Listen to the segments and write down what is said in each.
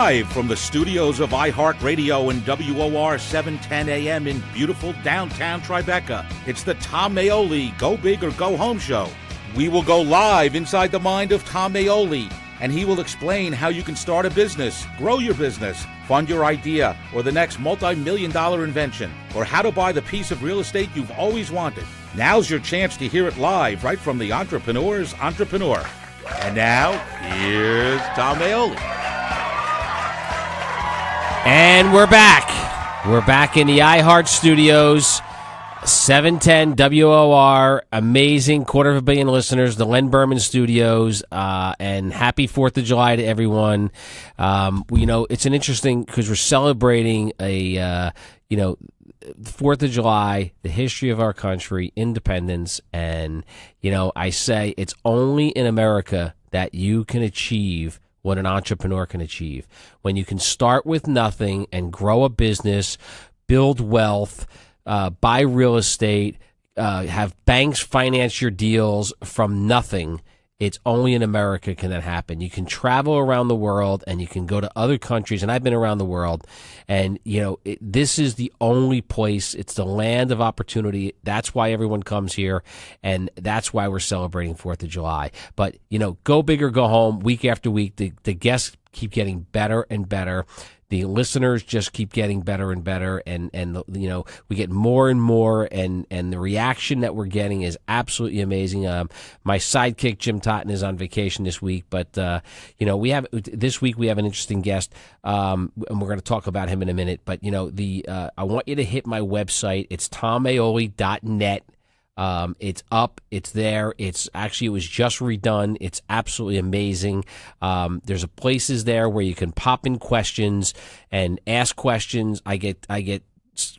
Live from the studios of iHeartRadio and WOR 710 AM in beautiful downtown Tribeca, it's the Tom Maoli Go Big or Go Home show. We will go live inside the mind of Tom Maoli, and he will explain how you can start a business, grow your business, fund your idea, or the next multi-million-dollar invention, or how to buy the piece of real estate you've always wanted. Now's your chance to hear it live right from the entrepreneur's entrepreneur. And now, here's Tom Maoli. And we're back. We're back in the iHeart Studios, 710 WOR, amazing 250 million listeners, the Len Berman Studios, and happy 4th of July to everyone. It's an interesting, because we're celebrating the 4th of July, the history of our country, independence, and, I say it's only in America that you can achieve what an entrepreneur can achieve. When you can start with nothing and grow a business, build wealth, buy real estate, have banks finance your deals from nothing. It's only in America can that happen. You can travel around the world and you can go to other countries, and I've been around the world, and this is the only place. It's the land of opportunity. That's why everyone comes here, and that's why we're celebrating 4th of July. But go big or go home. Week after week, the guests keep getting better and better. The listeners just keep getting better and better, and we get more and more, and the reaction that we're getting is absolutely amazing. My sidekick Jim Totten is on vacation this week, but this week we have an interesting guest, and we're going to talk about him in a minute. But I want you to hit my website. It's tommaoli.net. It's up, it's there. It was just redone. It's absolutely amazing. There's places there where you can pop in questions and ask questions. I get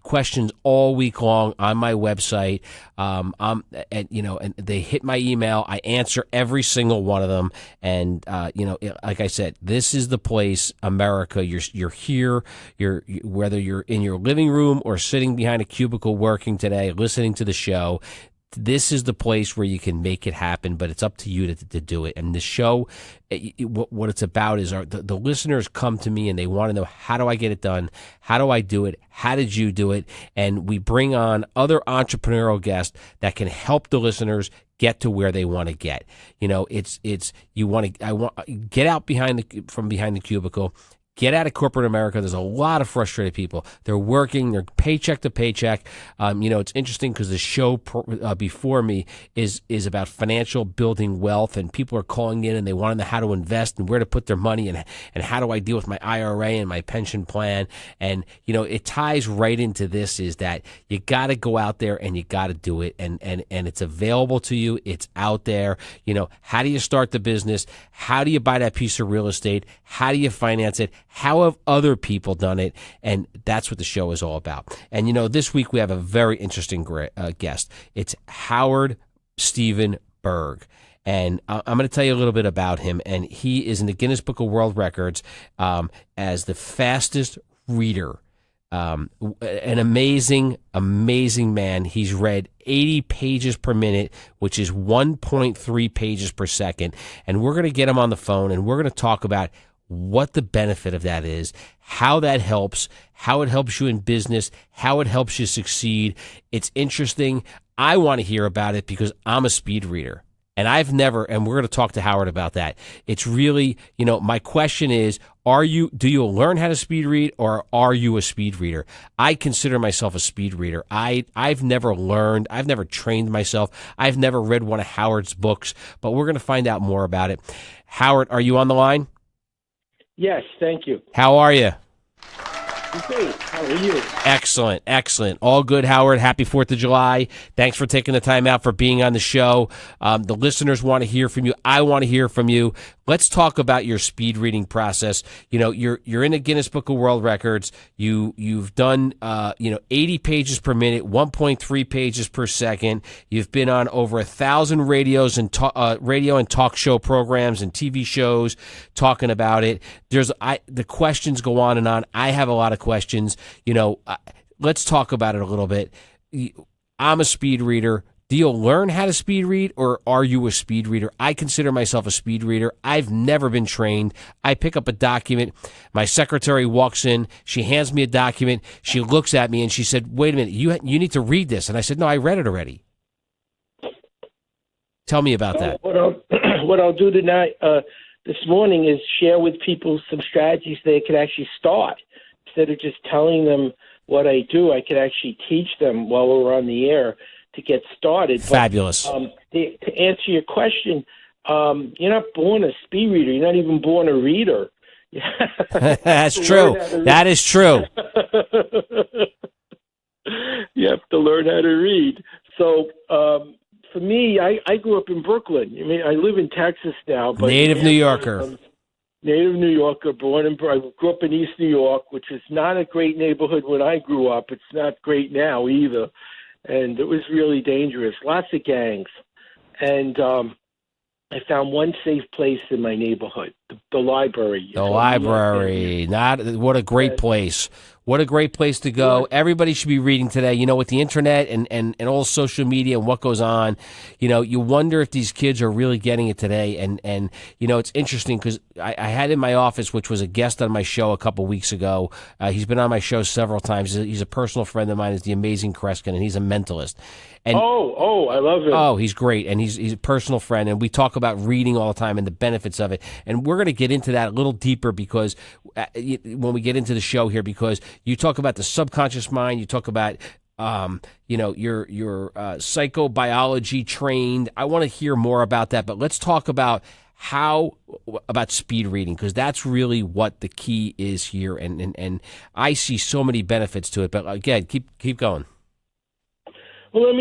questions all week long on my website. And they hit my email. I answer every single one of them. And like I said, this is the place, America. You're here. Whether you're in your living room or sitting behind a cubicle working today, listening to the show. This is the place where you can make it happen, but it's up to you to do it. And the show, what it's about is the listeners come to me and they want to know, how do I get it done? How do I do it? How did you do it? And we bring on other entrepreneurial guests that can help the listeners get to where they want to get. I want to get out from behind the cubicle. Get out of corporate America. There's a lot of frustrated people. They're working, they're paycheck to paycheck. It's interesting because the show before me is about financial building wealth, and people are calling in and they want to know how to invest and where to put their money, and how do I deal with my IRA and my pension plan. And, it ties right into this, is that you got to go out there and you got to do it. And it's available to you. It's out there. How do you start the business? How do you buy that piece of real estate? How do you finance it? How have other people done it? And that's what the show is all about. And, this week we have a very interesting guest. It's Howard Stephen Burg. And I'm going to tell you a little bit about him. And he is in the Guinness Book of World Records as the fastest reader. An amazing man. He's read 80 pages per minute, which is 1.3 pages per second. And we're going to get him on the phone, and we're going to talk about what the benefit of that is, how that helps, how it helps you in business, how it helps you succeed. It's interesting. I want to hear about it because I'm a speed reader. And and we're going to talk to Howard about that. It's really, my question is, do you learn how to speed read, or are you a speed reader? I consider myself a speed reader. I've never learned. I've never trained myself. I've never read one of Howard's books, but we're going to find out more about it. Howard, are you on the line? Yes, thank you. How are you? Great. How are you? Excellent. All good, Howard. Happy 4th of July. Thanks for taking the time out for being on the show. The listeners want to hear from you. I want to hear from you. Let's talk about your speed reading process. You're in the Guinness Book of World Records. You've done 80 pages per minute, 1.3 pages per second. You've been on over 1,000 radio and talk show programs and TV shows talking about it. The questions go on and on. I have a lot of questions. Let's talk about it a little bit. I'm a speed reader. Do you learn how to speed read, or are you a speed reader? I consider myself a speed reader. I've never been trained. I pick up a document. My secretary walks in. She hands me a document. She looks at me and she said, "Wait a minute, you need to read this." And I said, "No, I read it already." Tell me about that. What I'll do tonight, this morning, is share with people some strategies they could actually start. Instead of just telling them what I do, I could actually teach them while we're on the air to get started. Fabulous. But, to answer your question, you're not born a speed reader. You're not even born a reader. That's true. That is true. You have to learn how to read. So for me, I grew up in Brooklyn. I mean, I live in Texas now. But Native New Yorker. Native New Yorker, I grew up in East New York, which is not a great neighborhood when I grew up. It's not great now either. And it was really dangerous. Lots of gangs. And I found one safe place in my neighborhood, the library. The library. What a great place. What a great place to go. Everybody should be reading today. You know, with the internet and all social media and what goes on, you know, you wonder if these kids are really getting it today. And you know, it's interesting because I had in my office, which was a guest on my show a couple weeks ago. He's been on my show several times. He's a personal friend of mine. Is the amazing Kreskin, and he's a mentalist. And I love it. Oh, he's great, and he's a personal friend, and we talk about reading all the time and the benefits of it. And we're going to get into that a little deeper because when we get into the show here, because you talk about the subconscious mind, you talk about you know, your psychobiology trained. I want to hear more about that, but let's talk about about speed reading, because that's really what the key is here, and I see so many benefits to it. But again, keep going. Well,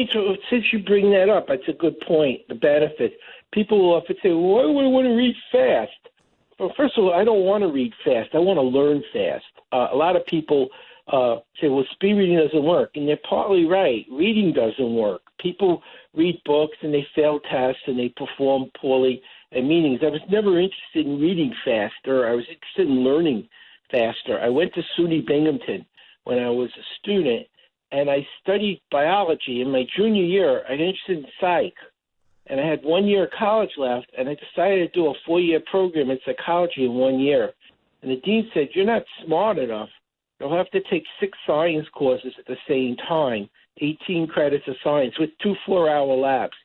since you bring that up, that's a good point, the benefits. People will often say, well, why would I want to read fast? Well, first of all, I don't want to read fast. I want to learn fast. A lot of people say, well, speed reading doesn't work, and they're partly right. Reading doesn't work. People read books, and they fail tests, and they perform poorly at meetings. I was never interested in reading faster. I was interested in learning faster. I went to SUNY Binghamton when I was a student, and I studied biology. In my junior year, I got interested in psych, and I had 1 year of college left, and I decided to do a 4-year program in psychology in 1 year. And the dean said, you're not smart enough. You'll have to take 6 science courses at the same time, 18 credits of science with 2 4-hour labs.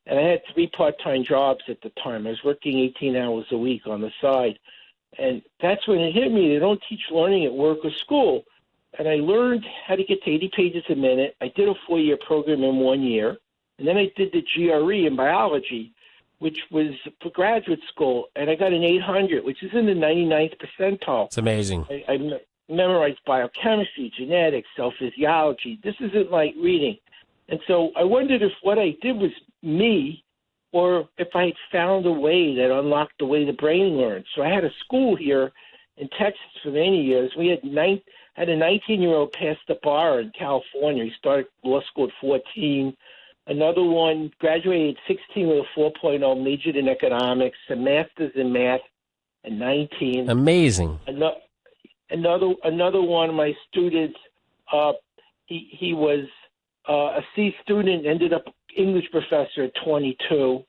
And I had 3 part-time jobs at the time. I was working 18 hours a week on the side. And that's when it hit me. They don't teach learning at work or school. And I learned how to get to 80 pages a minute. I did a 4-year program in 1 year. And then I did the GRE in biology, which was for graduate school. And I got an 800, which is in the 99th percentile. It's amazing. I memorized biochemistry, genetics, cell physiology. This isn't like reading. And so I wondered if what I did was me, or if I had found a way that unlocked the way the brain learns. So I had a school here in Texas for many years. We had a 19-year-old pass the bar in California. He started law school at 14. Another one graduated at 16 with a 4.0, majored in economics, a master's in math at 19. Amazing. Another one of my students, he was a C student, ended up English professor at 22.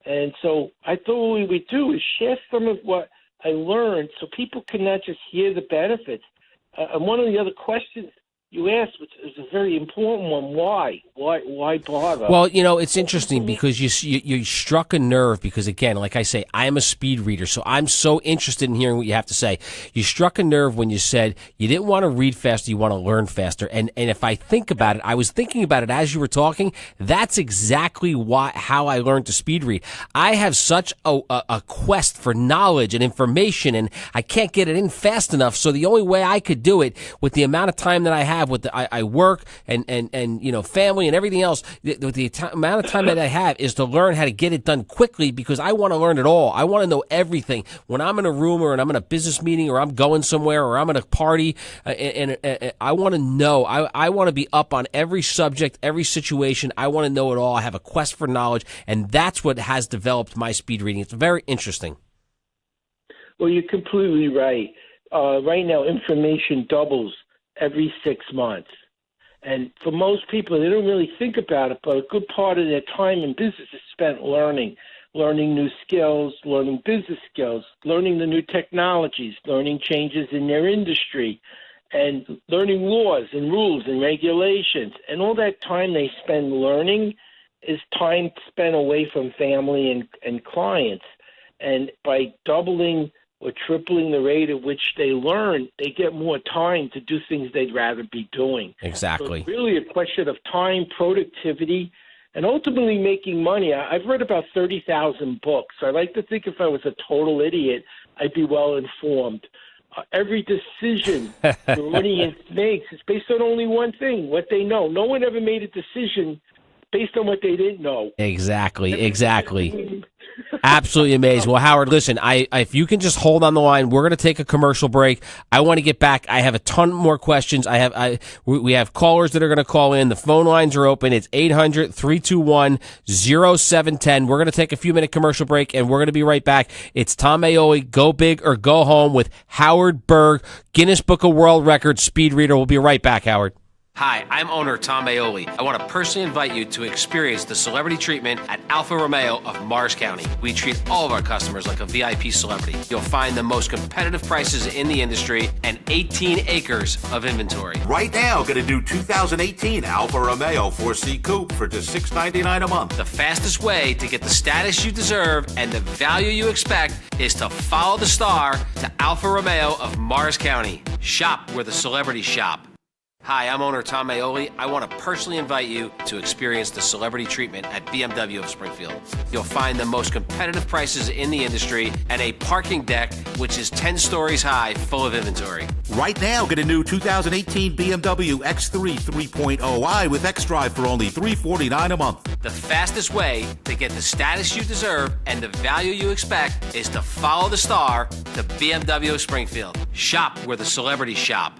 And so I thought what we would do is share some of what I learned so people can not just hear the benefits. And one of the other questions you asked, which is a very important one, why? Why bother? Well, you know, it's interesting because you struck a nerve because, again, like I say, I am a speed reader, so I'm so interested in hearing what you have to say. You struck a nerve when you said you didn't want to read faster, you want to learn faster. And if I think about it, I was thinking about it as you were talking. That's exactly how I learned to speed read. I have such a quest for knowledge and information, and I can't get it in fast enough. So the only way I could do it with the amount of time that I have, with I work and you know, family and everything else, with the amount of time that I have, is to learn how to get it done quickly, because I want to learn it all. I want to know everything. When I'm in a room or I'm in a business meeting or I'm going somewhere or I'm at a party, and I want to know. I want to be up on every subject, every situation. I want to know it all. I have a quest for knowledge, and that's what has developed my speed reading. It's very interesting. Well, you're completely right. Right now, information doubles every 6 months. And for most people, they don't really think about it, but a good part of their time in business is spent learning new skills, learning business skills, learning the new technologies, learning changes in their industry, and learning laws and rules and regulations. And all that time they spend learning is time spent away from family and clients. And by doubling or tripling the rate at which they learn, they get more time to do things they'd rather be doing. Exactly. So it's really a question of time, productivity, and ultimately making money. I've read about 30,000 books. I like to think if I was a total idiot, I'd be well informed. Every decision the audience makes is based on only one thing, what they know. No one ever made a decision based on what they didn't know. Exactly. Absolutely amazing. Well, Howard, listen, if you can just hold on the line, we're going to take a commercial break. I want to get back. I have a ton more questions. We have callers that are going to call in. The phone lines are open. It's 800-321-0710. We're going to take a few-minute commercial break, and we're going to be right back. It's Tom Maoli, Go Big or Go Home with Howard Burg, Guinness Book of World Records speed reader. We'll be right back, Howard. Hi, I'm owner Tom Maoli. I want to personally invite you to experience the celebrity treatment at Alfa Romeo of Morris County. We treat all of our customers like a VIP celebrity. You'll find the most competitive prices in the industry and 18 acres of inventory. Right now, get a new 2018 Alfa Romeo 4C Coupe for just $699 a month. The fastest way to get the status you deserve and the value you expect is to follow the star to Alfa Romeo of Morris County. Shop where the celebrities shop. Hi, I'm owner Tom Maoli. I want to personally invite you to experience the celebrity treatment at BMW of Springfield. You'll find the most competitive prices in the industry and a parking deck which is 10 stories high, full of inventory. Right now, get a new 2018 BMW X3 3.0i with xDrive for only $349 a month. The fastest way to get the status you deserve and the value you expect is to follow the star to BMW of Springfield. Shop where the celebrities shop.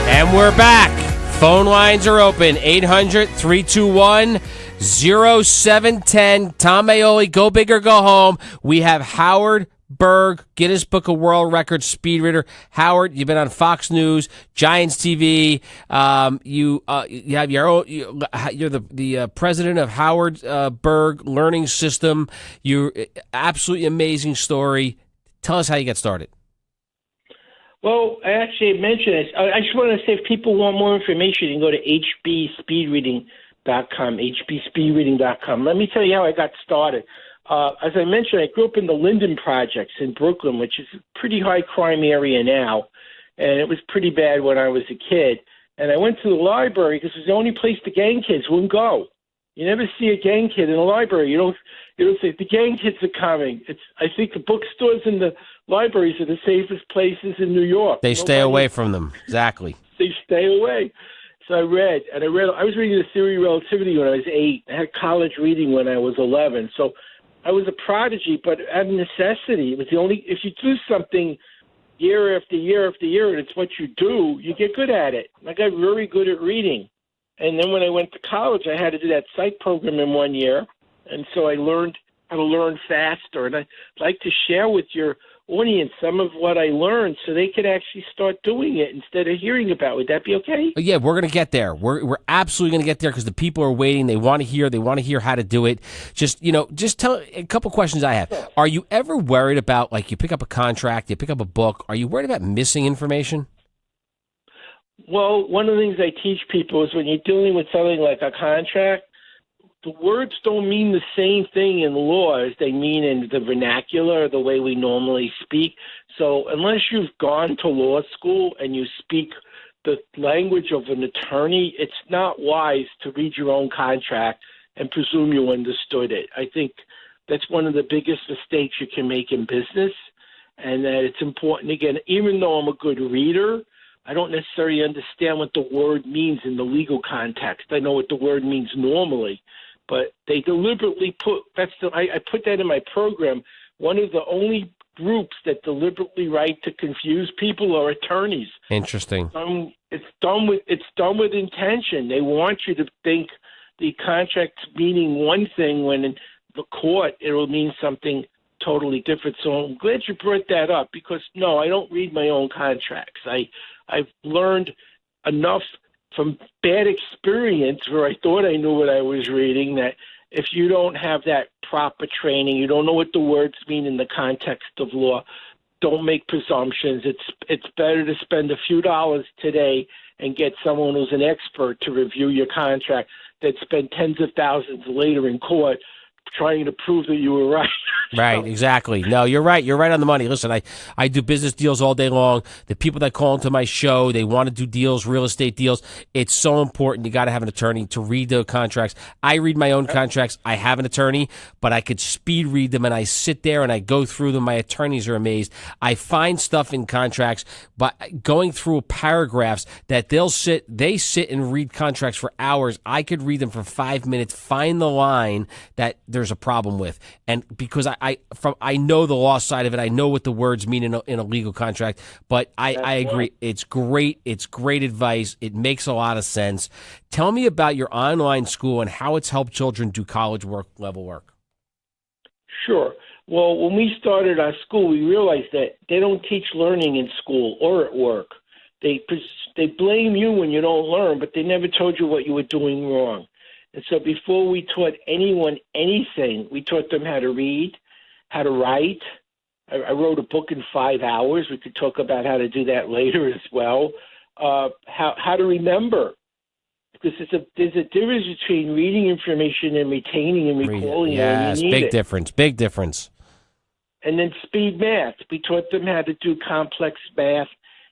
And we're back. Phone lines are open. 800-321-0710. Tom Maoli, Go Big or Go Home. We have Howard Burg, Guinness Book of World Records speed reader. Howard, you've been on Fox News, Giants TV. You have your own. You're the president of Howard Burg Learning System. You're absolutely amazing story. Tell us how you got started. Well, I actually mentioned this. I just want to say if people want more information, you can go to hbspeedreading.com, hbspeedreading.com. Let me tell you how I got started. As I mentioned, I grew up in the Linden Projects in Brooklyn, which is a pretty high crime area now, and it was pretty bad when I was a kid. And I went to the library because it was the only place the gang kids wouldn't go. You never see a gang kid in the library. You don't say the gang kids are coming. I think the bookstores and the libraries are the safest places in New York. They stay away from them. Exactly. They stay away. So I read. I was reading the Theory of Relativity when I was 8. I had college reading when I was 11. So I was a prodigy, but out of necessity. It was the only. If you do something year after year after year, and it's what you do, you get good at it. I got very good at reading. And then when I went to college, I had to do that psych program in 1 year. And so I learned how to learn faster. And I'd like to share with your audience some of what I learned so they could actually start doing it instead of hearing about it. Would that be okay? Yeah, we're going to get there. We're absolutely going to get there because the people are waiting. They want to hear how to do it. Just tell a couple questions I have. Sure. Are you ever worried about, like, you pick up a contract, you pick up a book, are you worried about missing information? Well, one of the things I teach people is when you're dealing with something like a contract, the words don't mean the same thing in law as they mean in the vernacular, the way we normally speak. So unless you've gone to law school and you speak the language of an attorney, it's not wise to read your own contract and presume you understood it. I think that's one of the biggest mistakes you can make in business, and that it's important, again, even though I'm a good reader, I don't necessarily understand what the word means in the legal context. I know what the word means normally. But they deliberately I put that in my program. One of the only groups that deliberately write to confuse people are attorneys. Interesting. It's done with intention. They want you to think the contract's meaning one thing when in the court it will mean something totally different. So I'm glad you brought that up because, no, I don't read my own contracts. I've learned enough from bad experience where I thought I knew what I was reading that if you don't have that proper training, you don't know what the words mean in the context of law, don't make presumptions. It's better to spend a few dollars today and get someone who's an expert to review your contract than spend tens of thousands later in court trying to prove that you were right. Right, exactly. No, you're right. You're right on the money. Listen, I do business deals all day long. The people that call into my show, they want to do deals, real estate deals. It's so important. You got to have an attorney to read the contracts. I read my own contracts. I have an attorney, but I could speed read them, and I sit there and I go through them. My attorneys are amazed. I find stuff in contracts, but going through paragraphs that they sit and read contracts for hours. I could read them for 5 minutes, find the line that there's a problem with, and because I know the law side of it. I know what the words mean in a legal contract, but I agree. It's great. It's great advice. It makes a lot of sense. Tell me about your online school and how it's helped children do college level work. Sure. Well, when we started our school, we realized that they don't teach learning in school or at work. They blame you when you don't learn, but they never told you what you were doing wrong. And so before we taught anyone anything, we taught them how to read, how to write. I wrote a book in 5 hours. We could talk about how to do that later as well. How to remember. Because there's a difference between reading information and retaining and recalling it. Yes, big difference, big difference. And then speed math. We taught them how to do complex math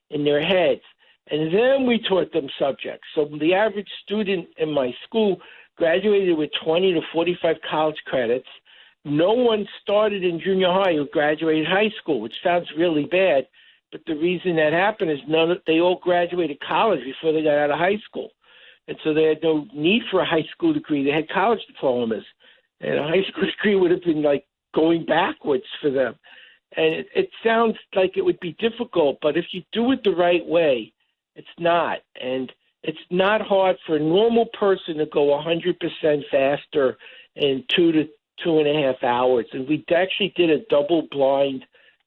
in their heads. And then we taught them subjects. So the average student in my school graduated with 20 to 45 college credits. No one started in junior high who graduated high school, which sounds really bad. But the reason that happened is they all graduated college before they got out of high school. And so they had no need for a high school degree. They had college diplomas. And a high school degree would have been like going backwards for them. And it sounds like it would be difficult, but if you do it the right way, it's not. And it's not hard for a normal person to go 100% faster in 2 to 2.5 hours. And we actually did a double-blind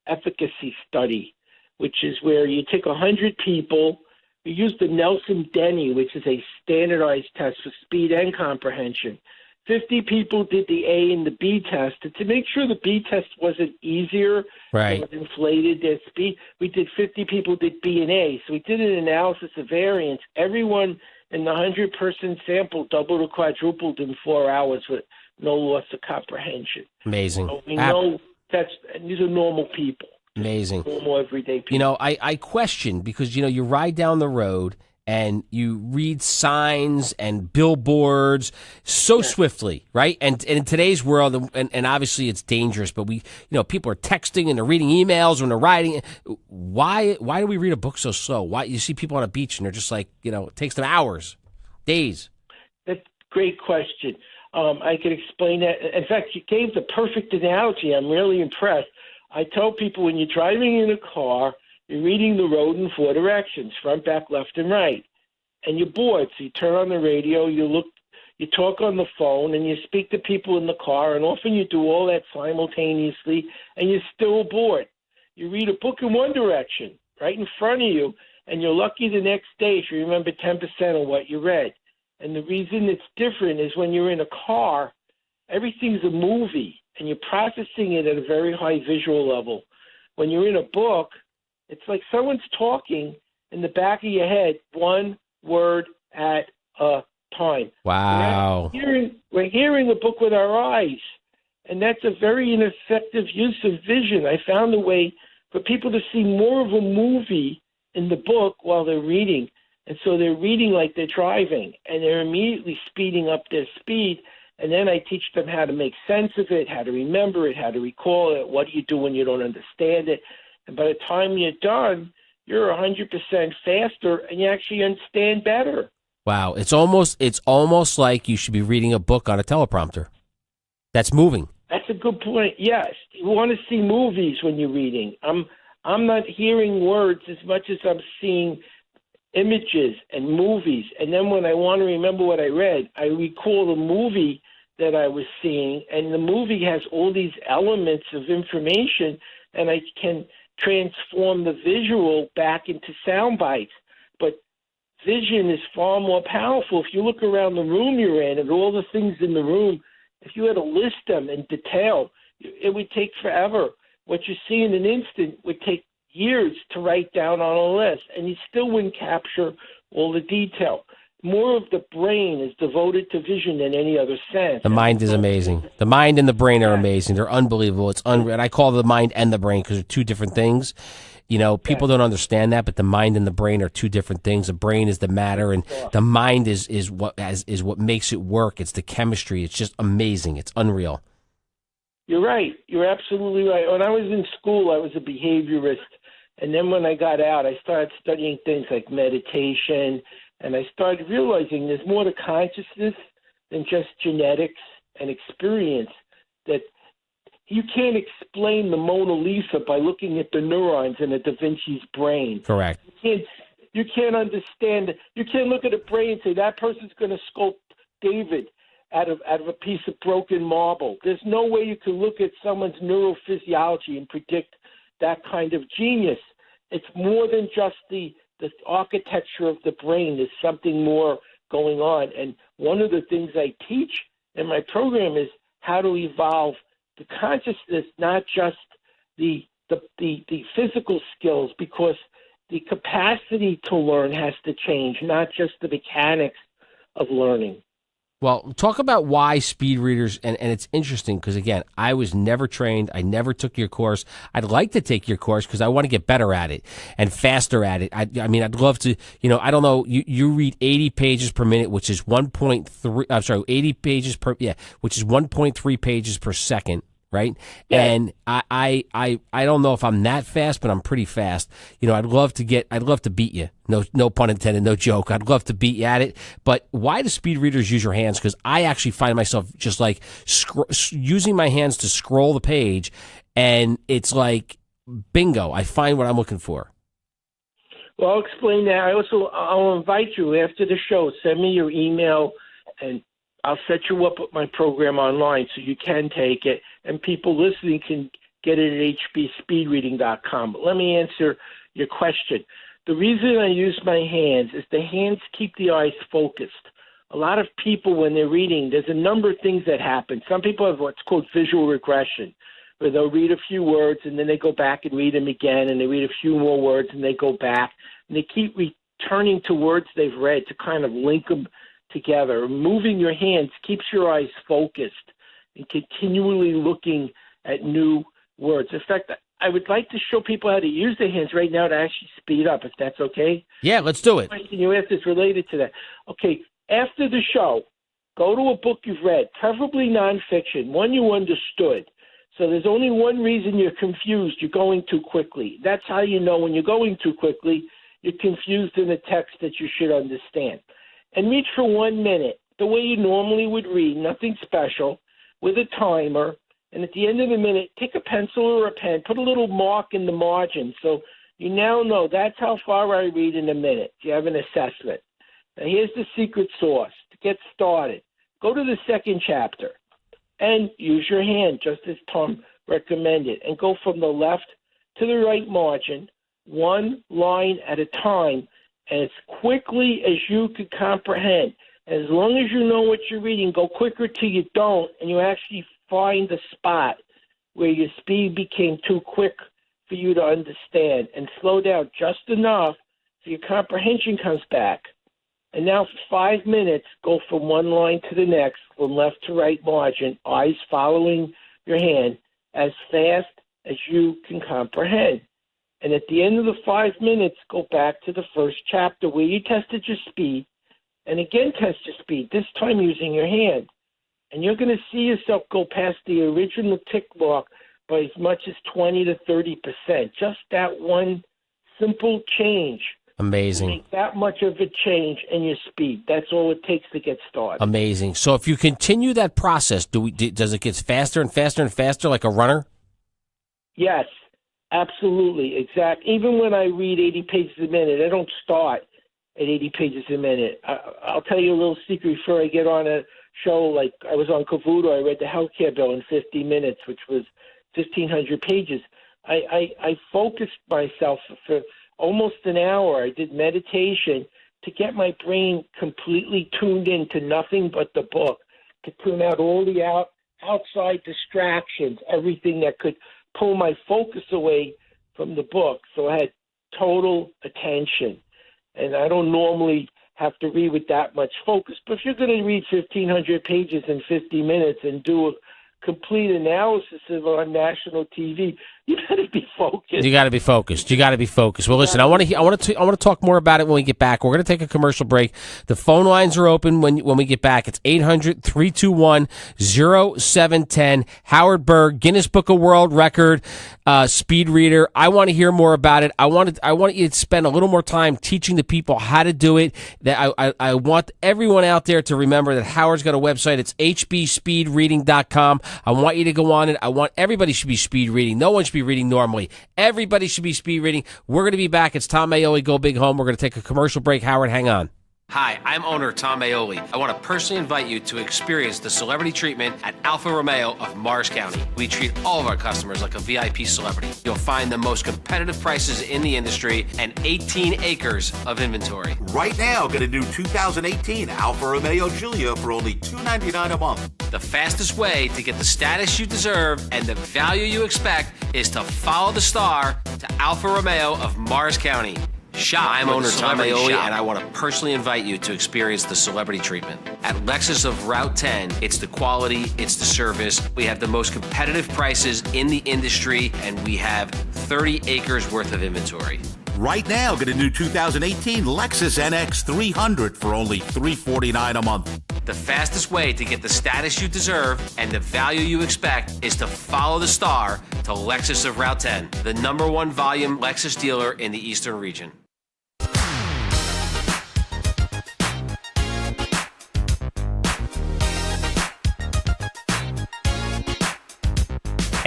efficacy study, which is where you take 100 people. We used the Nelson-Denny, which is a standardized test for speed and comprehension. 50 people did the A and the B test. And to make sure the B test wasn't easier, right, it inflated their speed, we did 50 people did B and A. So we did an analysis of variance. Everyone in the 100-person sample doubled or quadrupled in 4 hours with no loss of comprehension. Amazing. So we know these are normal people. Amazing. Normal everyday people. You know, I question because, you ride down the road and you read signs and billboards so swiftly, right? And in today's world, and obviously it's dangerous, but people are texting and they're reading emails when they're riding. Why do we read a book so slow? Why you see people on a beach and they're just like, it takes them hours, days. That's a great question. I could explain that. In fact, you gave the perfect analogy. I'm really impressed. I tell people when you're driving in a car, you're reading the road in 4 directions, front, back, left, and right. And you're bored, so you turn on the radio, you talk on the phone, and you speak to people in the car, and often you do all that simultaneously, and you're still bored. You read a book in one direction, right in front of you, and you're lucky the next day if you remember 10% of what you read. And the reason it's different is when you're in a car, everything's a movie, and you're processing it at a very high visual level. When you're in a book, it's like someone's talking in the back of your head, one word at a time. Wow. We're hearing a book with our eyes, and that's a very ineffective use of vision. I found a way for people to see more of a movie in the book while they're reading. And so they're reading like they're driving, and they're immediately speeding up their speed. And then I teach them how to make sense of it, how to remember it, how to recall it, what do you do when you don't understand it. And by the time you're done, you're 100% faster, and you actually understand better. Wow, it's almost like you should be reading a book on a teleprompter. That's moving. That's a good point. Yes, you want to see movies when you're reading. I'm not hearing words as much as I'm seeing images and movies. And then when I want to remember what I read, I recall the movie that I was seeing, and the movie has all these elements of information, and I can transform the visual back into sound bites. But vision is far more powerful. If you look around the room you're in and all the things in the room, if you had to list them in detail, it would take forever. What you see in an instant would take years to write down on a list, and you still wouldn't capture all the detail. More of the brain is devoted to vision than any other sense. The mind is amazing. The mind and the brain are amazing. They're unbelievable. It's unreal. And I call the mind and the brain because they're two different things. You know, people don't understand that, but the mind and the brain are two different things. The brain is the matter, and the mind is what makes it work. It's the chemistry. It's just amazing. It's unreal. You're right. You're absolutely right. When I was in school, I was a behaviorist. And then when I got out, I started studying things like meditation, and I started realizing there's more to consciousness than just genetics and experience, that you can't explain the Mona Lisa by looking at the neurons in a Da Vinci's brain. Correct. You can't understand. You can't look at a brain and say that person's going to sculpt David out of a piece of broken marble. There's no way you can look at someone's neurophysiology and predict that kind of genius. It's more than just the architecture of the brain. There's something more going on. And one of the things I teach in my program is how to evolve the consciousness, not just the physical skills, because the capacity to learn has to change, not just the mechanics of learning. Well, talk about why speed readers, and it's interesting because, again, I was never trained. I never took your course. I'd like to take your course because I want to get better at it and faster at it. I mean, I'd love to, I don't know, you read 80 pages per minute, which is 80 pages which is 1.3 pages per second. Right. Yeah. And I don't know if I'm that fast, but I'm pretty fast. I'd love to beat you. No pun intended, no joke. I'd love to beat you at it. But why do speed readers use your hands? Because I actually find myself just like using my hands to scroll the page, and it's like bingo. I find what I'm looking for. Well, I'll explain that. I'll invite you after the show. Send me your email, and I'll set you up with my program online so you can take it, and people listening can get it at hbspeedreading.com. But let me answer your question. The reason I use my hands is the hands keep the eyes focused. A lot of people, when they're reading, there's a number of things that happen. Some people have what's called visual regression, where they'll read a few words and then they go back and read them again, and they read a few more words and they go back, and they keep returning to words they've read to kind of link them together. Moving your hands keeps your eyes focused and continually looking at new words. In fact, I would like to show people how to use their hands right now to actually speed up, if that's okay. Yeah, let's do it. The question you asked is related to that. Okay, after the show, go to a book you've read, preferably nonfiction, one you understood. So there's only one reason you're confused. You're going too quickly. That's how you know when you're going too quickly, you're confused in a text that you should understand. And read for 1 minute, the way you normally would read, nothing special, with a timer. And at the end of the minute, take a pencil or a pen, put a little mark in the margin so you now know that's how far I read in a minute. You have an assessment. Now, here's the secret sauce. To get started, go to the second chapter and use your hand, just as Tom recommended, and go from the left to the right margin, one line at a time, as quickly as you can comprehend. As long as you know what you're reading, go quicker till you don't, and you actually find the spot where your speed became too quick for you to understand, and slow down just enough so your comprehension comes back. And now for 5 minutes, go from one line to the next, from left to right margin, eyes following your hand, as fast as you can comprehend. And at the end of the 5 minutes, go back to the first chapter where you tested your speed, and again test your speed, this time using your hand. And you're going to see yourself go past the original tick mark by as much as 20 to 30%. Just that one simple change. Amazing. Make that much of a change in your speed. That's all it takes to get started. Amazing. So if you continue that process, does it get faster and faster and faster like a runner? Yes, absolutely. Exactly. Even when I read 80 pages a minute, I don't start at 80 pages a minute. I'll tell you a little secret before I get on a show, like I was on Cavuto, I read the healthcare bill in 50 minutes, which was 1,500 pages. I focused myself for almost an hour. I did meditation to get my brain completely tuned in to nothing but the book, to tune out all the outside distractions, everything that could pull my focus away from the book. So I had total attention. And I don't normally have to read with that much focus. But if you're going to read 1,500 pages in 50 minutes and do a complete analysis of it on national TV, you got to be focused. You got to be focused. You got to be focused. Well, listen, I want to talk more about it when we get back. We're going to take a commercial break. The phone lines are open when we get back. It's 800-321-0710. Howard Burg, Guinness Book of World Record, speed reader. I want to hear more about it. I want you to spend a little more time teaching the people how to do it. That I want everyone out there to remember that Howard's got a website. It's hbspeedreading.com. I want you to go on it. I want everybody should be speed reading. No one should be reading normally. Everybody should be speed reading. We're going to be back. It's Tom Maoli, Go Big Home. We're going to take a commercial break. Howard, hang on. Hi, I'm owner Tom Maoli. I want to personally invite you to experience the celebrity treatment at Alfa Romeo of Morris County. We treat all of our customers like a VIP celebrity. You'll find the most competitive prices in the industry and 18 acres of inventory. Right now, get a new 2018 Alfa Romeo Giulia for only $299 a month. The fastest way to get the status you deserve and the value you expect is to follow the star to Alfa Romeo of Morris County. I'm owner Tom Maoli, and I want to personally invite you to experience the celebrity treatment. At Lexus of Route 10, it's the quality, it's the service. We have the most competitive prices in the industry, and we have 30 acres worth of inventory. Right now, get a new 2018 Lexus NX 300 for only $349 a month. The fastest way to get the status you deserve and the value you expect is to follow the star to Lexus of Route 10, the #1 volume Lexus dealer in the Eastern region.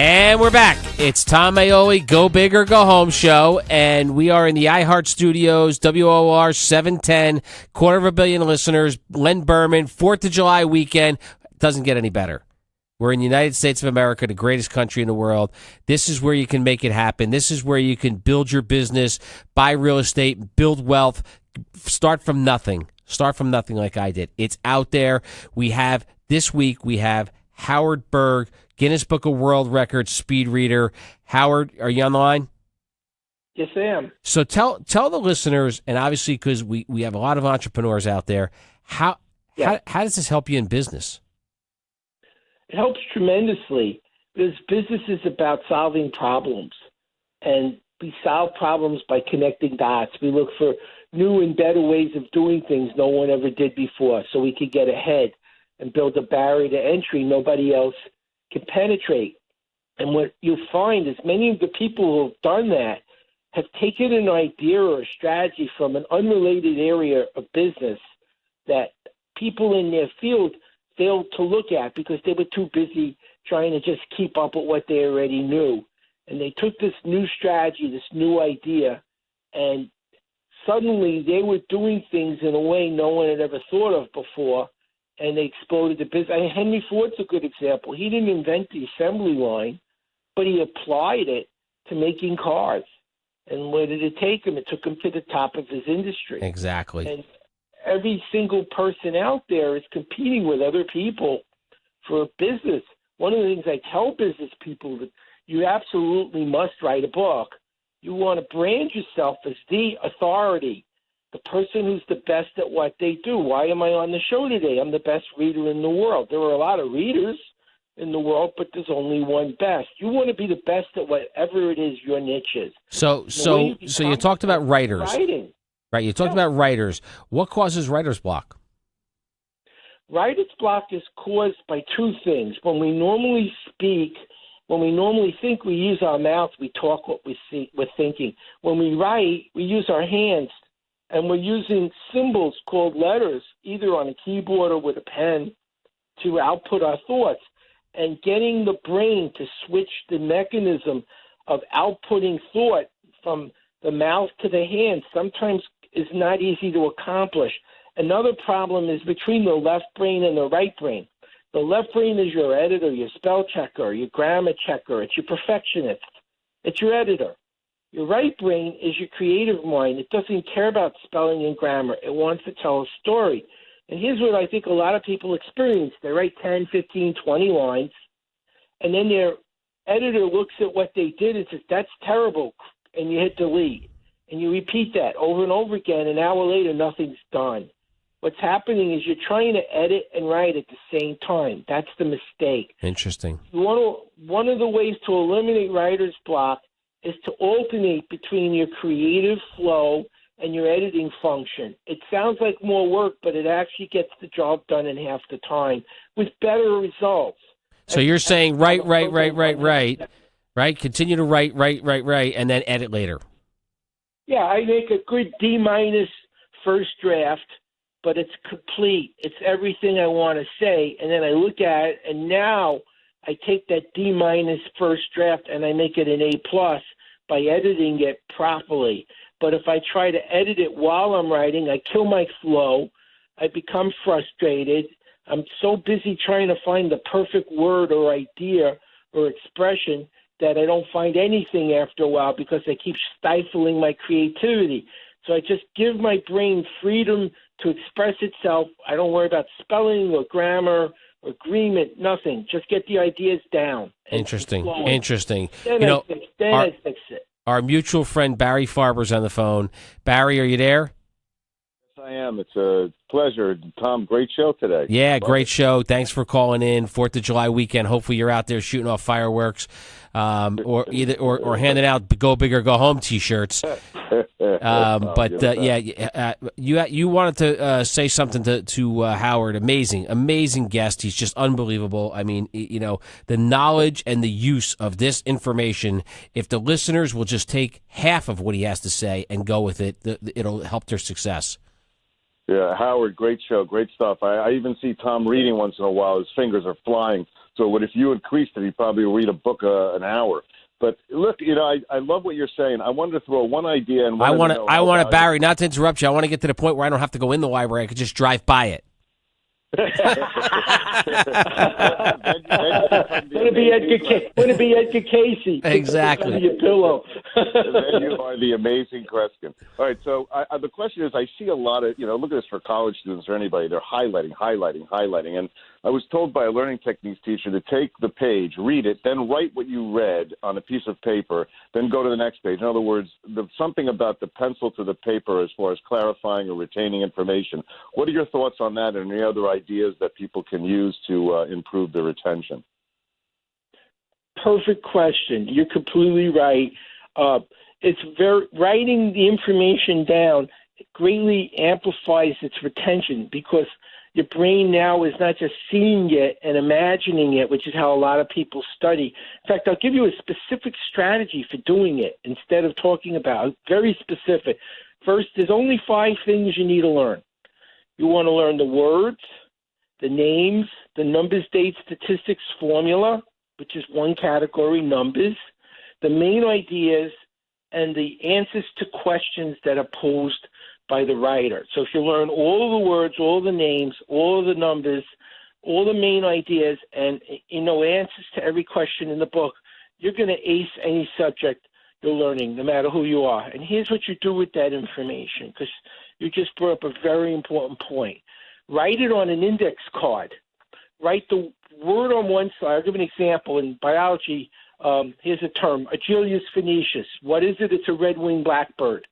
And we're back. It's Tom Maoli, Go Big or Go Home show, and we are in the iHeart Studios, WOR 710, 250 million listeners, Len Berman, 4th of July weekend. Doesn't get any better. We're in the United States of America, the greatest country in the world. This is where you can make it happen. This is where you can build your business, buy real estate, build wealth, start from nothing. Start from nothing like I did. It's out there. This week, we have Howard Burg, Guinness Book of World Records speed reader. Howard, are you on the line? Yes, I am. So tell the listeners, and obviously because we have a lot of entrepreneurs out there, how does this help you in business? It helps tremendously because business is about solving problems, and we solve problems by connecting dots. We look for new and better ways of doing things no one ever did before, so we could get ahead and build a barrier to entry nobody else can penetrate. And what you'll find is many of the people who have done that have taken an idea or a strategy from an unrelated area of business that people in their field failed to look at because they were too busy trying to just keep up with what they already knew. And they took this new strategy, this new idea, and suddenly they were doing things in a way no one had ever thought of before, and they exploded the business. I mean, Henry Ford's a good example. He didn't invent the assembly line, but he applied it to making cars. And where did it take him? It took him to the top of his industry. Exactly. And every single person out there is competing with other people for business. One of the things I tell business people that you absolutely must write a book. You want to brand yourself as the authority, the person who's the best at what they do. Why am I on the show today? I'm the best reader in the world. There are a lot of readers in the world, but there's only one best. You want to be the best at whatever it is your niche is. So you talked about writers. Writing. Right, you talked about writers. What causes writer's block? Writer's block is caused by two things. When we normally speak, when we normally think, we use our mouth, we talk what we're thinking. When we write, we use our hands, and we're using symbols called letters, either on a keyboard or with a pen, to output our thoughts. And getting the brain to switch the mechanism of outputting thought from the mouth to the hands sometimes is not easy to accomplish. Another problem is between the left brain and the right brain. The left brain is your editor, your spell checker, your grammar checker. It's your perfectionist. It's your editor. Your right brain is your creative mind. It doesn't care about spelling and grammar. It wants to tell a story. And here's what I think a lot of people experience. They write 10, 15, 20 lines, and then their editor looks at what they did and says, that's terrible, and you hit delete. And you repeat that over and over again. An hour later, nothing's done. What's happening is you're trying to edit and write at the same time. That's the mistake. Interesting. One of the ways to eliminate writer's block is to alternate between your creative flow and your editing function. It sounds like more work, but it actually gets the job done in half the time with better results. So you're saying write, right? Continue to write, and then edit later. Yeah, I make a good D- first draft, but it's complete. It's everything I want to say, and then I look at it, and now I take that D- first draft and I make it an A+ by editing it properly. But if I try to edit it while I'm writing, I kill my flow. I become frustrated. I'm so busy trying to find the perfect word or idea or expression that I don't find anything after a while because I keep stifling my creativity. So I just give my brain freedom to express itself. I don't worry about spelling or grammar or agreement, nothing. Just get the ideas down. Interesting. Then I fix it. Our mutual friend Barry Farber's on the phone. Barry, are you there? Yes, I am. It's a pleasure. Tom, great show today. Yeah, great show. Thanks for calling in. 4th of July weekend. Hopefully you're out there shooting off fireworks or handing out Go Big or Go Home T-shirts. You wanted to say something to Howard. Amazing guest. He's just unbelievable. I mean, the knowledge and the use of this information, if the listeners will just take half of what he has to say and go with it, it'll help their success. Yeah, Howard, great show, great stuff. I even see Tom reading once in a while. His fingers are flying. So if you increased it, he'd probably read a book an hour. But look, I love what you're saying. I wanted to throw one idea. And I want to, Barry, not to interrupt you. I want to get to the point where I don't have to go in the library. I could just drive by it. Wouldn't it be Edgar Casey? Exactly. Your pillow. Then you are the amazing Kreskin. All right, so the question is, I see a lot of, look at this for college students or anybody. They're highlighting. And I was told by a learning techniques teacher to take the page, read it, then write what you read on a piece of paper, then go to the next page. In other words, something about the pencil to the paper as far as clarifying or retaining information. What are your thoughts on that and any other ideas that people can use to improve their retention? Perfect question. You're completely right. Writing the information down greatly amplifies its retention because your brain now is not just seeing it and imagining it, which is how a lot of people study. In fact, I'll give you a specific strategy for doing it instead of talking about it. Very specific. First, there's only 5 things you need to learn. You want to learn the words, the names, the numbers, dates, statistics, formula, which is one category, numbers, the main ideas, and the answers to questions that are posed by the writer. So if you learn all of the words, all of the names, all of the numbers, all the main ideas, and answers to every question in the book, you're going to ace any subject you're learning, no matter who you are. And here's what you do with that information, because you just brought up a very important point. Write it on an index card. Write the word on one side. I'll give an example. In biology, here's a term, Agellius phoenicius. What is it? It's a red-winged blackbird.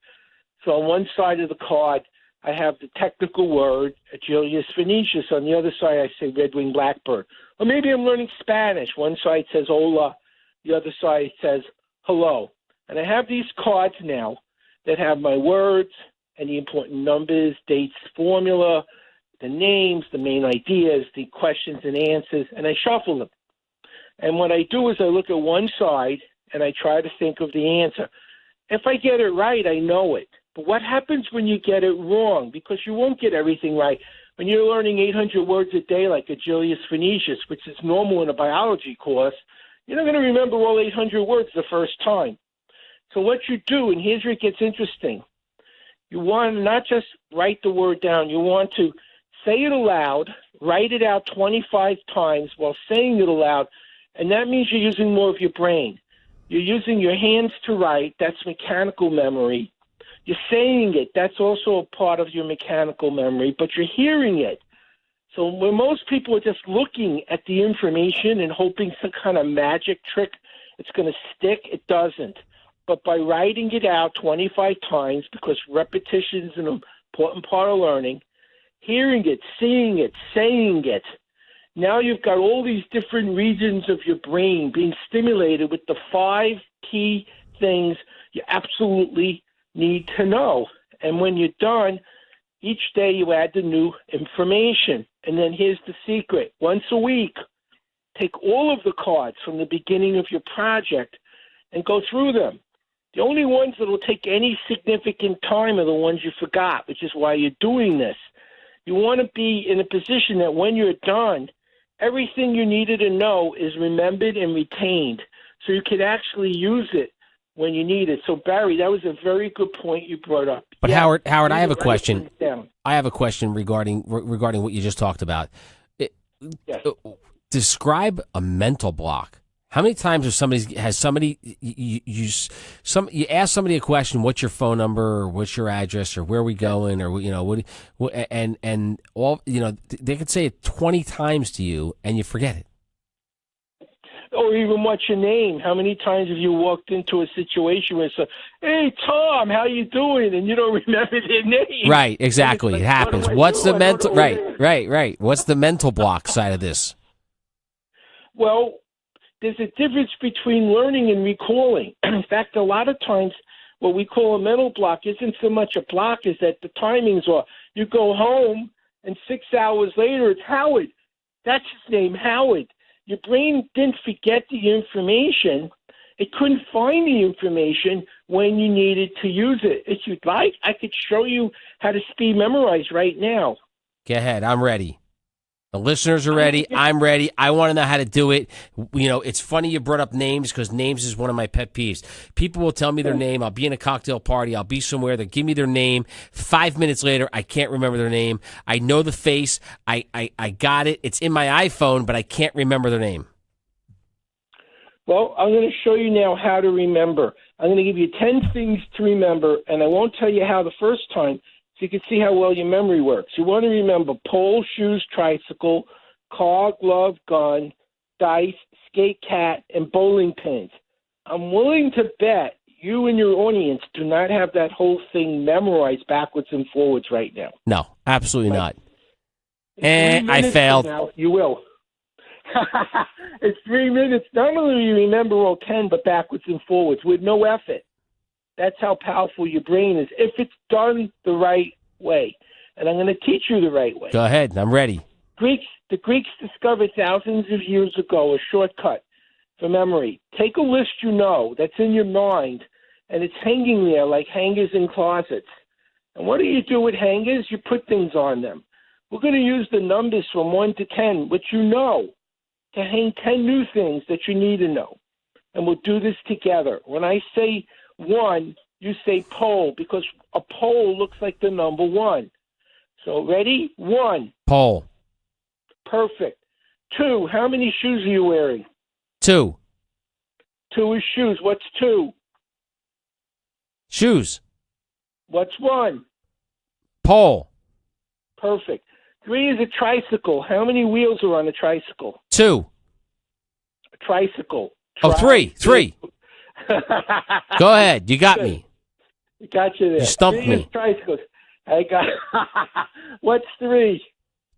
So on one side of the card, I have the technical word, Agellius phoenicius. On the other side, I say red-winged blackbird. Or maybe I'm learning Spanish. One side says hola. The other side says hello. And I have these cards now that have my words and the important numbers, dates, formula, the names, the main ideas, the questions and answers, and I shuffle them. And what I do is I look at one side and I try to think of the answer. If I get it right, I know it. But what happens when you get it wrong? Because you won't get everything right. When you're learning 800 words a day like Agellius phoenicius, which is normal in a biology course, you're not going to remember all 800 words the first time. So what you do, and here's where it gets interesting, You want to not just write the word down. You want to say it aloud, write it out 25 times while saying it aloud, and that means you're using more of your brain. You're using your hands to write. That's mechanical memory. You're saying it. That's also a part of your mechanical memory, but you're hearing it. So when most people are just looking at the information and hoping some kind of magic trick it's going to stick, it doesn't. But by writing it out 25 times, because repetition is an important part of learning, hearing it, seeing it, saying it, now you've got all these different regions of your brain being stimulated with the 5 key things you absolutely need to know. And when you're done, each day you add the new information. And then here's the secret. Once a week, take all of the cards from the beginning of your project and go through them. The only ones that will take any significant time are the ones you forgot, which is why you're doing this. You want to be in a position that when you're done, everything you needed to know is remembered and retained, so you can actually use it when you need it. So, Barry, that was a very good point you brought up. But yeah, Howard, I have a question. Down. I have a question regarding what you just talked about. Yes. Describe a mental block. How many times you ask somebody a question, what's your phone number or what's your address or where are we going or and all they could say it 20 times to you and you forget it. Or even what's your name? How many times have you walked into a situation where it's like, "Hey Tom, how you doing?" and you don't remember their name? Right, exactly. It happens. What's the mental right. What's the mental block side of this? Well, there's a difference between learning and recalling. In fact, a lot of times what we call a mental block isn't so much a block as that the timings are. You go home and 6 hours later it's Howard. That's his name, Howard. Your brain didn't forget the information. It couldn't find the information when you needed to use it. If you'd like, I could show you how to speed memorize right now. Go ahead. I'm ready. The listeners are ready. I'm ready. I want to know how to do it. It's funny you brought up names because names is one of my pet peeves. People will tell me their name. I'll be in a cocktail party. I'll be somewhere. They'll give me their name. 5 minutes later, I can't remember their name. I know the face. I got it. It's in my iPhone, but I can't remember their name. Well, I'm going to show you now how to remember. I'm going to give you 10 things to remember, and I won't tell you how the first time, so you can see how well your memory works. You want to remember pole, shoes, tricycle, car, glove, gun, dice, skate, cat, and bowling pins. I'm willing to bet you and your audience do not have that whole thing memorized backwards and forwards right now. No, absolutely not. And I failed. Now, you will. It's 3 minutes. Not only will you remember all 10, but backwards and forwards with no effort. That's how powerful your brain is if it's done the right way. And I'm going to teach you the right way. Go ahead. I'm ready. The Greeks discovered thousands of years ago a shortcut for memory. Take a list you know that's in your mind, and it's hanging there like hangers in closets. And what do you do with hangers? You put things on them. We're going to use the numbers from 1 to 10, which you know, to hang 10 new things that you need to know. And we'll do this together. When I say 1, you say pole, because a pole looks like the number 1. So ready? 1. Pole. Perfect. 2, how many shoes are you wearing? 2. 2 is shoes. What's 2? Shoes. What's 1? Pole. Perfect. 3 is a tricycle. How many wheels are on a tricycle? 2. A tricycle. Oh, 3. 3. Go ahead. You got me. Got you there. You stumped 3 me. is tricycles. I got. What's 3?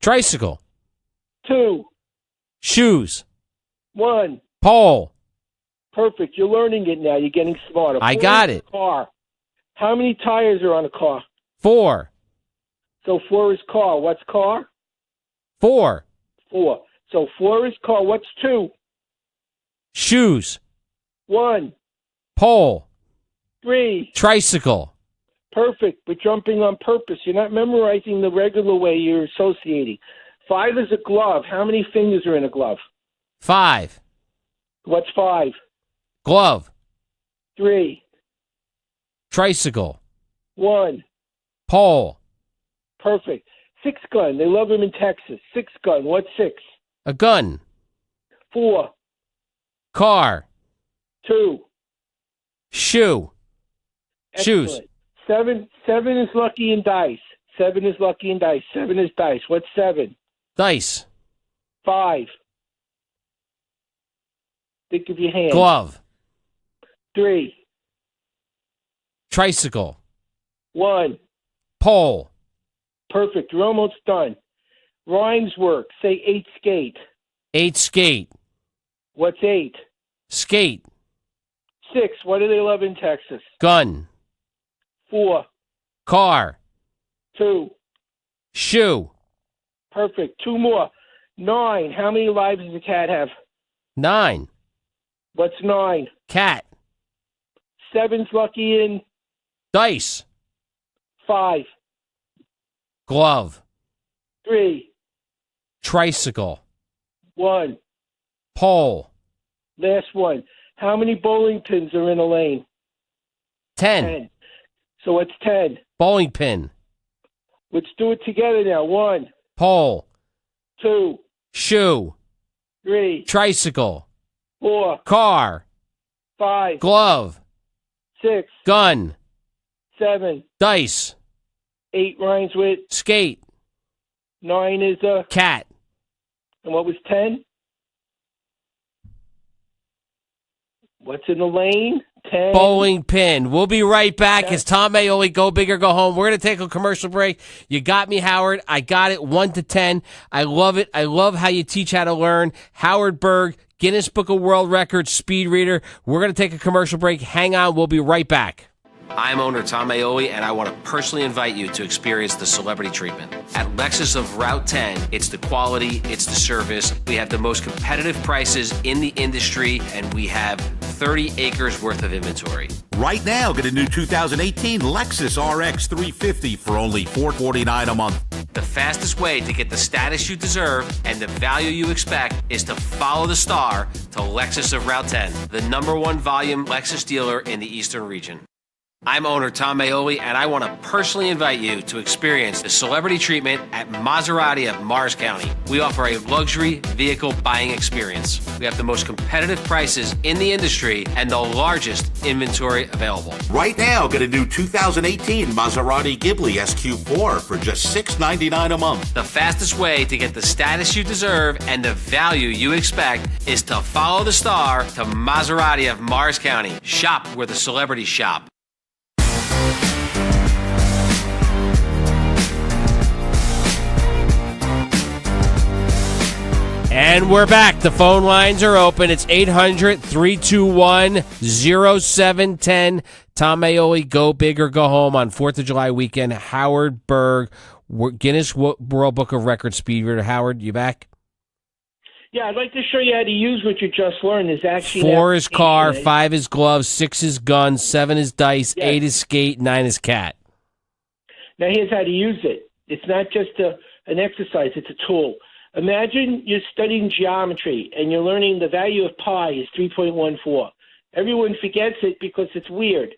Tricycle. 2. Shoes. 1. Pole. Perfect. You're learning it now. You're getting smarter. I 4 got is it. Car. How many tires are on a car? 4. So 4 is car. What's car? 4. 4. So 4 is car. What's 2? Shoes. 1. Pole. 3. Tricycle. Perfect. But jumping on purpose. You're not memorizing the regular way. You're associating. 5 is a glove. How many fingers are in a glove? 5. What's 5? Glove. 3. Tricycle. 1. Pole. Perfect. 6 gun. They love them in Texas. 6 gun. What's 6? A gun. 4. Car. 2. Shoe. Excellent. Shoes. 7 is lucky in dice. 7 is lucky in dice. 7 is dice. What's 7? Dice. 5. Think of your hand. Glove. 3. Tricycle. 1. Pole. Perfect. You're almost done. Rhymes work. Say 8 skate. 8 skate. What's 8? Skate. 6. What do they love in Texas? Gun. 4. Car. 2. Shoe. Perfect. 2 more. 9. How many lives does a cat have? 9. What's 9? Cat. 7's lucky in Dice. 5. Glove. 3. Tricycle. 1. Pole. Last one. How many bowling pins are in a lane? 10. 10. So what's 10? Bowling pin. Let's do it together now. 1, Pole. 2, Shoe. 3, Tricycle. 4, Car. 5, Glove. 6, Gun. 7, Dice. 8 rhymes with Skate. 9 is a. Cat. And what was 10? What's in the lane? 10. Bowling pin. We'll be right back. It's Tom Maoli. Go big or go home. We're going to take a commercial break. You got me, Howard. I got it 1 to 10. I love it. I love how you teach how to learn. Howard Burg, Guinness Book of World Records speed reader. We're going to take a commercial break. Hang on. We'll be right back. I'm owner Tom Maoli, and I want to personally invite you to experience the celebrity treatment. At Lexus of Route 10, it's the quality, it's the service. We have the most competitive prices in the industry, and we have 30 acres worth of inventory. Right now, get a new 2018 Lexus RX 350 for only $449 a month. The fastest way to get the status you deserve and the value you expect is to follow the star to Lexus of Route 10, the #1 volume Lexus dealer in the Eastern region. I'm owner Tom Maoli, and I want to personally invite you to experience the celebrity treatment at Maserati of Morris County. We offer a luxury vehicle buying experience. We have the most competitive prices in the industry and the largest inventory available. Right now, get a new 2018 Maserati Ghibli SQ4 for just $699 a month. The fastest way to get the status you deserve and the value you expect is to follow the star to Maserati of Morris County. Shop where the celebrities shop. And we're back. The phone lines are open. It's 800-321-0710. Tom Maoli, go big or go home on 4th of July weekend. Howard Burg, Guinness World Book of Records speed reader. Howard, you back? Yeah, I'd like to show you how to use what you just learned. There's actually 4 is car, 5 is glove, 6 is gun, 7 is dice, Yes. 8 is skate, 9 is cat. Now here's how to use it. It's not just an exercise, it's a tool. Imagine you're studying geometry and you're learning the value of pi is 3.14. Everyone forgets it because it's weird.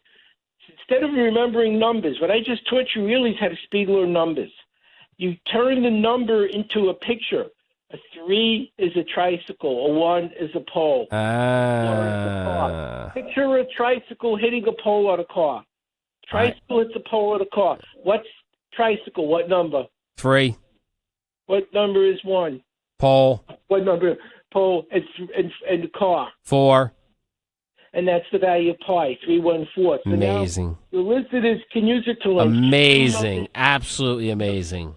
Instead of remembering numbers, what I just taught you really is how to speed learn numbers. You turn the number into a picture. A 3 is a tricycle. A 1 is a pole. 4 is a car. Picture a tricycle hitting a pole on a car. Tricycle hits a pole on a car. What's tricycle? What number? 3. What number is 1? Pole. What number? Pole and the car. 4. And that's the value of pi, 314. So Amazing. Now the listeners can use it to learn. Amazing. Absolutely amazing.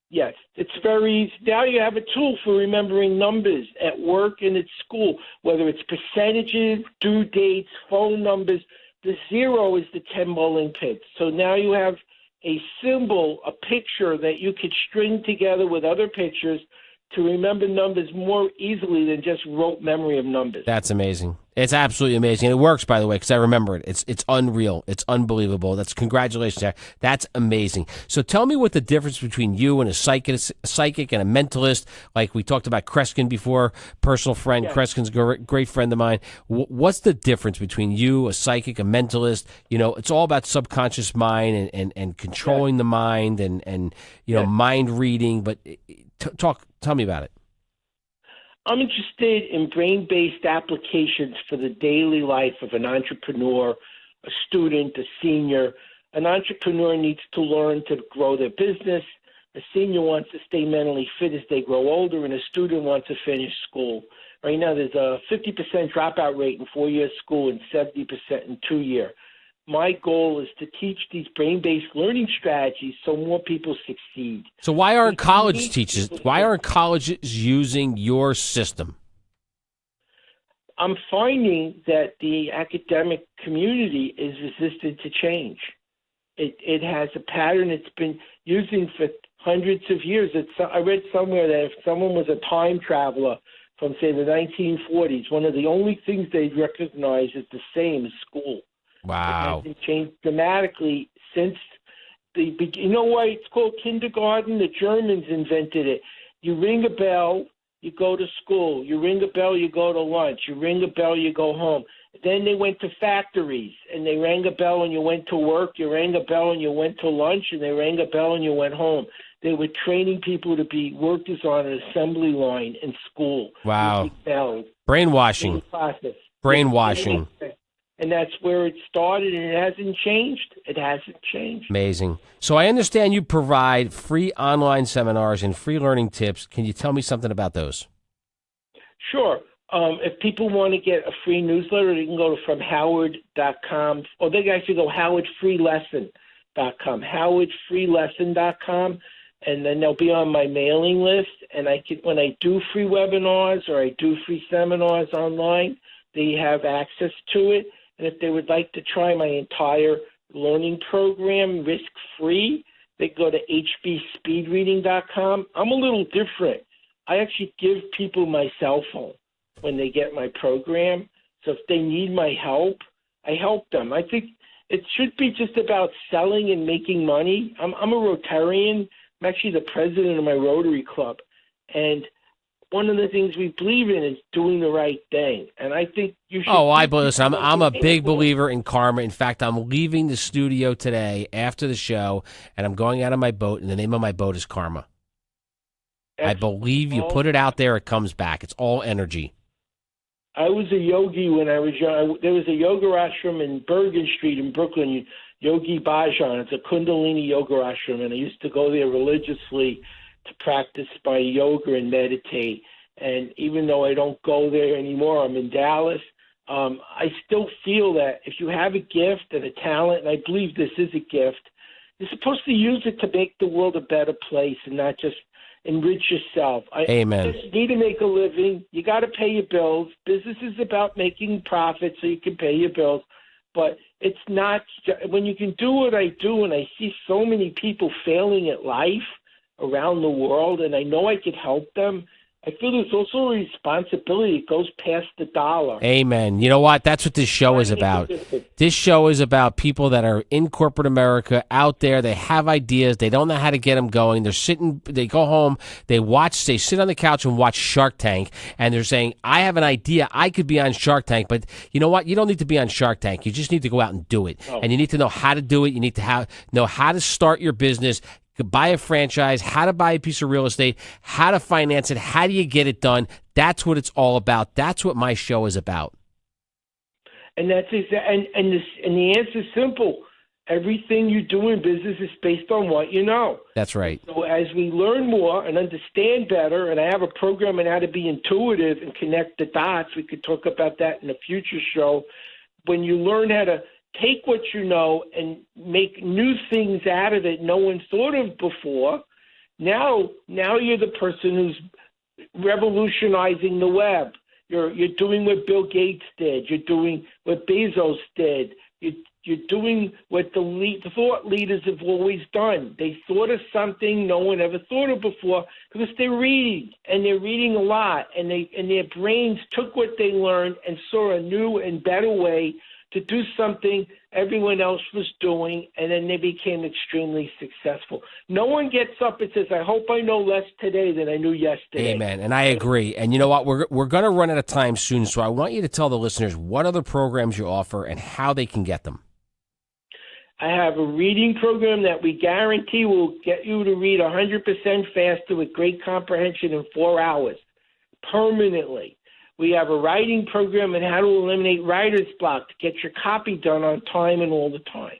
Yes, it's very easy. Now you have a tool for remembering numbers at work and at school, whether it's percentages, due dates, phone numbers. The 0 is the 10 bowling pins. So now you have a symbol, a picture that you could string together with other pictures to remember numbers more easily than just rote memory of numbers. That's amazing. It's absolutely amazing. And it works, by the way, because I remember it. It's unreal. It's unbelievable. Congratulations, Jack. That's amazing. So tell me what the difference between you and a psychic and a mentalist, like we talked about Kreskin before, personal friend. Yeah. Kreskin's a great friend of mine. What's the difference between you, a psychic, a mentalist? You know, it's all about subconscious mind and controlling the mind and you know, mind reading. But tell me about it. I'm interested in brain-based applications for the daily life of an entrepreneur, a student, a senior. An entrepreneur needs to learn to grow their business. A senior wants to stay mentally fit as they grow older, and a student wants to finish school. Right now, there's a 50% dropout rate in 4-year school and 70% in 2-year. My goal is to teach these brain-based learning strategies so more people succeed. So why aren't colleges using your system? I'm finding that the academic community is resistant to change. It has a pattern it's been using for hundreds of years. I read somewhere that if someone was a time traveler from, say, the 1940s, one of the only things they'd recognize is the same as school. Wow. It hasn't changed dramatically since you know why it's called kindergarten? The Germans invented it. You ring a bell, you go to school. You ring a bell, you go to lunch. You ring a bell, you go home. Then they went to factories, and they rang a bell and you went to work. You rang a bell and you went to lunch, and they rang a bell and you went home. They were training people to be workers on an assembly line in school. Wow. Bells. Brainwashing. Brainwashing. And that's where it started, and it hasn't changed. It hasn't changed. Amazing. So I understand you provide free online seminars and free learning tips. Can you tell me something about those? Sure. If people want to get a free newsletter, they can go to fromhoward.com, or they can actually go howardfreelesson.com, howardfreelesson.com, and then they'll be on my mailing list. And when I do free webinars or I do free seminars online, they have access to it. And if they would like to try my entire learning program risk-free, they go to hbspeedreading.com. I'm a little different. I actually give people my cell phone when they get my program. So if they need my help, I help them. I think it should be just about selling and making money. I'm a Rotarian. I'm actually the president of my Rotary Club. And one of the things we believe in is doing the right thing, and I think you should. Listen, I'm a big believer in karma. In fact, I'm leaving the studio today after the show, and I'm going out on my boat, and the name of my boat is Karma. I believe you put it out there, it comes back. It's all energy. I was a yogi when I was young. There was a yoga ashram in Bergen Street in Brooklyn, Yogi Bhajan. It's a Kundalini yoga ashram, and I used to go there religiously to practice my yoga and meditate. And even though I don't go there anymore, I'm in Dallas, I still feel that if you have a gift and a talent, and I believe this is a gift, you're supposed to use it to make the world a better place and not just enrich yourself. Amen. You just need to make a living. You got to pay your bills. Business is about making profit so you can pay your bills. But it's not – when you can do what I do, and I see so many people failing at life around the world, and I know I could help them, I feel there's also a responsibility. It goes past the dollar. Amen. You know what? That's what this show is about. This show is about people that are in corporate America out there. They have ideas. They don't know how to get them going. They go home, they sit on the couch and watch Shark Tank, and they're saying, I have an idea. I could be on Shark Tank, but you know what? You don't need to be on Shark Tank. You just need to go out and do it. Oh. And you need to know how to do it. You need to know how to start your business, buy a franchise, how to buy a piece of real estate, how to finance it, how do you get it done. That's what it's all about. That's what my show is about. And that's and the answer is simple. Everything you do in business is based on what you know. That's right. So as we learn more and understand better, and I have a program on how to be intuitive and connect the dots, we could talk about that in a future show. When you learn how to take what you know and make new things out of it no one thought of before. Now you're the person who's revolutionizing the web. You're doing what Bill Gates did. You're doing what Bezos did. You're You're doing what the thought leaders have always done. They thought of something no one ever thought of before because they're reading, and they're reading a lot, and their brains took what they learned and saw a new and better way to do something everyone else was doing, and then they became extremely successful. No one gets up and says, I hope I know less today than I knew yesterday. Amen. And I agree. And you know what? We're going to run out of time soon, so I want you to tell the listeners what other programs you offer and how they can get them. I have a reading program that we guarantee will get you to read 100% faster with great comprehension in 4 hours, permanently. We have a writing program on how to eliminate writer's block to get your copy done on time and all the time.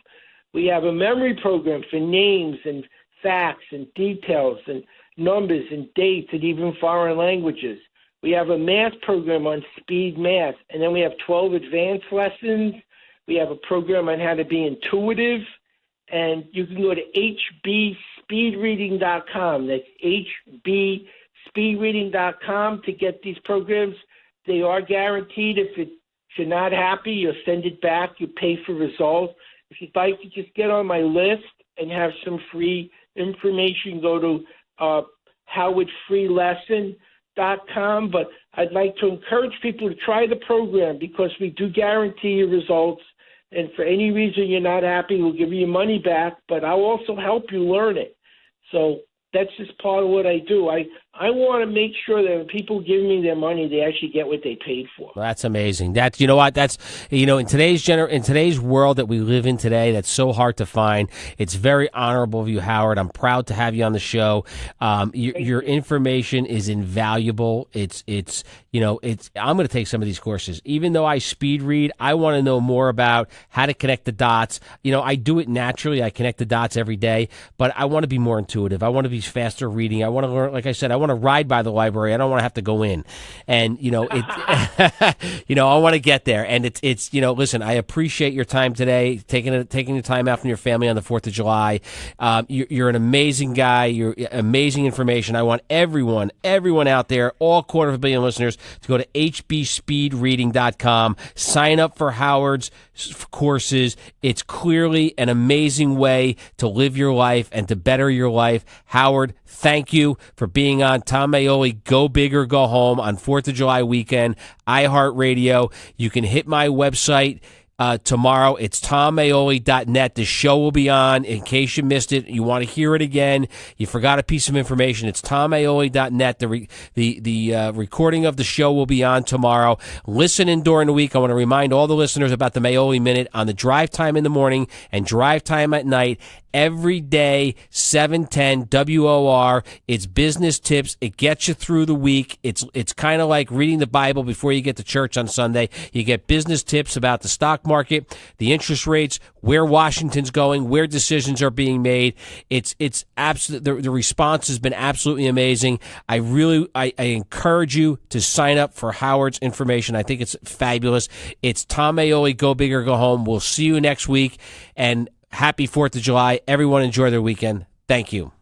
We have a memory program for names and facts and details and numbers and dates and even foreign languages. We have a math program on speed math, and then we have 12 advanced lessons. We have a program on how to be intuitive, and you can go to hbspeedreading.com. That's hbspeedreading.com to get these programs. They are guaranteed. If you're not happy, you'll send it back. You pay for results. If you'd like to just get on my list and have some free information, go to howardfreelesson.com. But I'd like to encourage people to try the program because we do guarantee you results. And for any reason you're not happy, we'll give you your money back. But I'll also help you learn it. So that's just part of what I do. I want to make sure that when people give me their money, they actually get what they paid for. Well, that's amazing. That's in today's world that we live in today, that's so hard to find. It's very honorable of you, Howard. I'm proud to have you on the show. Your information is invaluable. I'm going to take some of these courses. Even though I speed read, I want to know more about how to connect the dots. I do it naturally. I connect the dots every day, but I want to be more intuitive. I want to be faster reading. I want to learn, like I said, I want to ride by the library. I don't want to have to go in. And, I want to get there. And it's listen, I appreciate your time today, taking the time out from your family on the 4th of July. You're an amazing guy. You're amazing information. I want everyone out there, all 250 million listeners, to go to hbspeedreading.com, sign up for Howard's courses. It's clearly an amazing way to live your life and to better your life. Howard, thank you for being on Tom Maoli, Go Big or Go Home on 4th of July weekend, iHeartRadio. You can hit my website tomorrow. It's tommaoli.net. The show will be on in case you missed it. You want to hear it again. You forgot a piece of information. It's tommaoli.net. The recording of the show will be on tomorrow. Listen in during the week. I want to remind all the listeners about the Maoli Minute on the drive time in the morning and drive time at night. Every day, 7:10 WOR. It's business tips. It gets you through the week. It's kind of like reading the Bible before you get to church on Sunday. You get business tips about the stock market, the interest rates, where Washington's going, where decisions are being made. It's absolute. The response has been absolutely amazing. I encourage you to sign up for Howard's information. I think it's fabulous. It's Tom Maoli, Go Big or Go Home. We'll see you next week, and happy 4th of July. Everyone enjoy their weekend. Thank you.